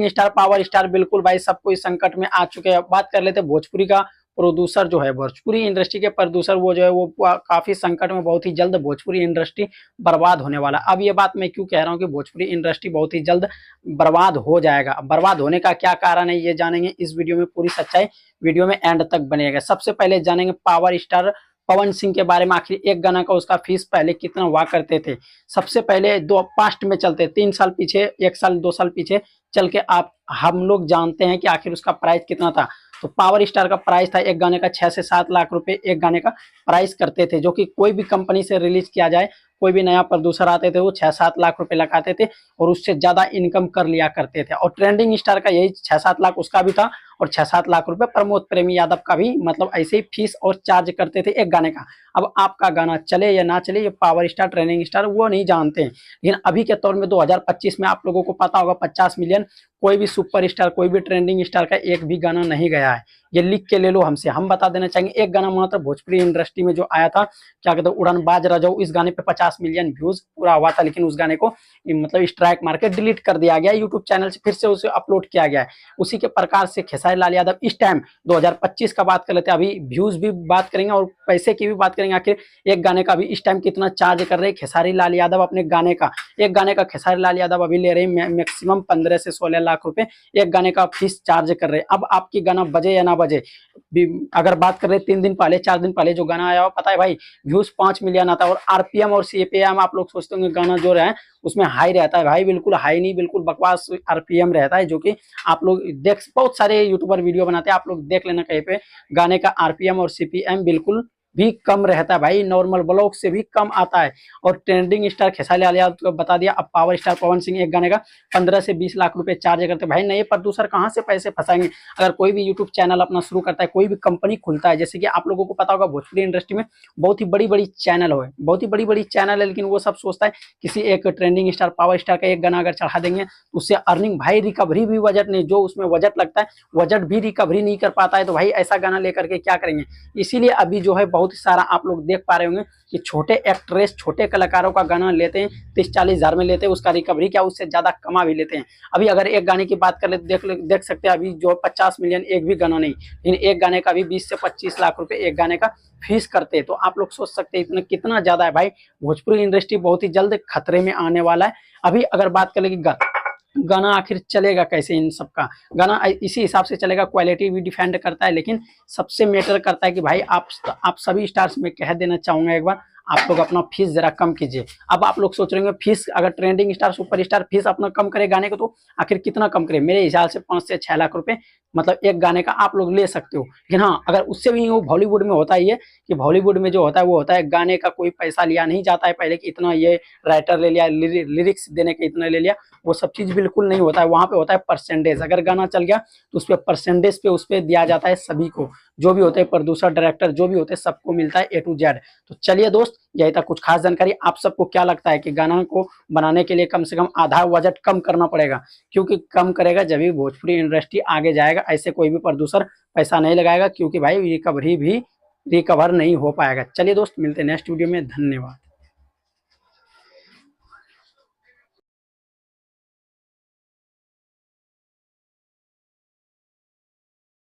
Trending star, power star, बिल्कुल भाई सब कोई संकट में आ चुके हैं। बात कर लेते हैं भोजपुरी का प्रोड्यूसर जो है, भोजपुरी इंडस्ट्री के प्रोड्यूसर वो जो है वो काफी संकट में, बहुत ही जल्द भोजपुरी इंडस्ट्री बर्बाद होने वाला। अब ये बात मैं क्यों कह रहा हूँ कि भोजपुरी इंडस्ट्री बहुत ही जल्द बर्बाद हो जाएगा, बर्बाद होने का क्या कारण है ये जानेंगे इस वीडियो में, पूरी सच्चाई वीडियो में एंड तक बनेगा। सबसे पहले जानेंगे पावर स्टार पवन सिंह के बारे में, आखिर एक गाना का उसका फीस पहले कितना हुआ करते थे। सबसे पहले दो पास्ट में चलते, 3 साल पीछे, 1 साल 2 साल पीछे चल के आप हम लोग जानते हैं कि आखिर उसका प्राइस कितना था। तो पावर स्टार का प्राइस था एक गाने का 6 से 7 लाख रुपए एक गाने का प्राइस करते थे, जो कि कोई भी कंपनी से रिलीज किया जाए, कोई भी नया प्रोड्यूसर आते थे वो 6-7 लाख रुपए लगाते थे और उससे ज्यादा इनकम कर लिया करते थे। और ट्रेंडिंग स्टार का यही 6-7 लाख उसका भी था और 6-7 लाख रुपए प्रमोद प्रेमी यादव का भी, मतलब ऐसे ही फीस और चार्ज करते थे एक गाने का। अब आपका गाना चले या ना चले, ये पावर स्टार ट्रेंडिंग स्टार वो नहीं जानते हैं। लेकिन अभी के तौर में 2025 में आप लोगों को पता होगा 50 मिलियन कोई भी सुपर स्टार, कोई भी ट्रेंडिंग स्टार का एक भी गाना नहीं गया है। ये लिख के ले लो हमसे, हम बता देना चाहेंगे। एक गाना मात्र भोजपुरी इंडस्ट्री में जो आया था, क्या कहते हैं, उड़न बाज रजाऊ, इस गाने पे 50 मिलियन व्यूज पूरा हुआ था, लेकिन उस गाने को मतलब स्ट्राइक मार के डिलीट कर दिया गया, यूट्यूब चैनल से फिर से उसे अपलोड किया गया है। उसी के प्रकार से खेसारी लाल यादव इस टाइम 2025 का बात कर लेते हैं, अभी व्यूज भी बात करेंगे और पैसे की भी बात करेंगे। आखिर एक गाने का भी इस टाइम कितना चार्ज कर रहे हैं खेसारी लाल यादव अपने गाने का। एक गाने का खेसारी लाल यादव अभी ले रहे हैं मैक्सिमम 15 से 16 लाख रुपए एक गाने का फीस चार्ज कर रहे हैं। अब आपकी गाना बजे या ना बजे, अगर बात कर रहे 3 दिन पहले 4 दिन पहले जो गाना आया हो, पता है भाई व्यूज 5 मिलियन आता है और आरपीएम और सीपीएम आप लोग सोचते होंगे गाना जो रहा है उसमें हाई रहता है। भाई बिल्कुल हाई नहीं, बिल्कुल बकवास आरपीएम रहता है, जो कि आप लोग देख, बहुत सारे यूट्यूबर वीडियो बनाते हैं, आप लोग देख लेना कहीं पे, गाने का आरपीएम और सीपीएम बिल्कुल भी कम रहता है भाई, नॉर्मल ब्लॉग से भी कम आता है। और ट्रेंडिंग स्टार खेसारी लाल यादव को बता दिया। अब पावर स्टार पवन सिंह एक गाने का 15 से 20 लाख रुपए चार्ज करते हैं। भाई नए प्रोड्यूसर कहाँ से पैसे फंसाएंगे। अगर कोई भी यूट्यूब चैनल अपना शुरू करता है, कोई भी कंपनी खुलता है, जैसे कि आप लोगों को पता होगा भोजपुरी इंडस्ट्री में बहुत ही बड़ी बड़ी चैनल हो, बहुत ही बड़ी बड़ी चैनल है, लेकिन वो सब सोचता है किसी एक ट्रेंडिंग स्टार पावर स्टार का एक गाना अगर चढ़ा देंगे तो उससे अर्निंग, भाई रिकवरी भी बजट नहीं, जो उसमें बजट लगता है बजट भी रिकवरी नहीं कर पाता है, तो भाई ऐसा गाना लेकर के क्या करेंगे। इसीलिए अभी जो है बहुत सारा आप लोग देख पा रहे होंगे कि छोटे एक्ट्रेस, छोटे कलाकारों का गाना लेते हैं 30-40 हजार में लेते हैं, उसका रिकवरी क्या उससे ज्यादा कमा भी लेते हैं। अभी अगर एक गाने की बात कर ले देख सकते हैं, अभी जो 50 मिलियन एक भी गाना नहीं, लेकिन एक गाने का भी 20 से 25 लाख रुपए एक गाने का फीस करते हैं। तो आप लोग सोच सकते हैं इतना कितना ज्यादा है। भाई भोजपुरी इंडस्ट्री बहुत ही जल्द खतरे में आने वाला है। अभी अगर बात कर ले गाना आखिर चलेगा कैसे, इन सब का गाना इसी हिसाब से चलेगा, क्वालिटी भी डिपेंड करता है, लेकिन सबसे मैटर करता है कि भाई आप सभी स्टार्स में कह देना चाहूंगा एक बार, आप लोग अपना फीस जरा कम कीजिए। अब आप लोग सोच रहे होंगे फीस, अगर trending star super star fees अपना कम करे गाने को, तो आखिर कितना कम करे। मेरे हिसाब से 5 से 6 लाख रुपए मतलब एक गाने का आप लोग ले सकते हो। लेकिन हाँ, अगर उससे भी वो बॉलीवुड में होता ही है कि बॉलीवुड में जो होता है वो होता है गाने का कोई पैसा लिया नहीं जाता है पहले कि इतना ये राइटर ले लिया, लिरिक्स देने के इतना ले लिया, वो सब चीज बिल्कुल नहीं होता है। वहां पे होता है परसेंटेज, अगर गाना चल गया तो उस पर परसेंटेज पे उस पर दिया जाता है सभी को, जो भी होते हैं प्रोड्यूसर डायरेक्टर जो भी होते हैं सबको मिलता है A to Z। तो चलिए दोस्त, यही था कुछ खास जानकारी। आप सबको क्या लगता है कि गाना को बनाने के लिए कम से कम आधा बजट कम करना पड़ेगा, क्योंकि कम करेगा जब भी भोजपुरी इंडस्ट्री आगे जाएगा, ऐसे कोई भी प्रोड्यूसर पैसा नहीं लगाएगा, क्योंकि भाई रिकवरी भी रिकवर नहीं हो पाएगा। चलिए दोस्त, मिलते हैं नेक्स्ट वीडियो में, धन्यवाद।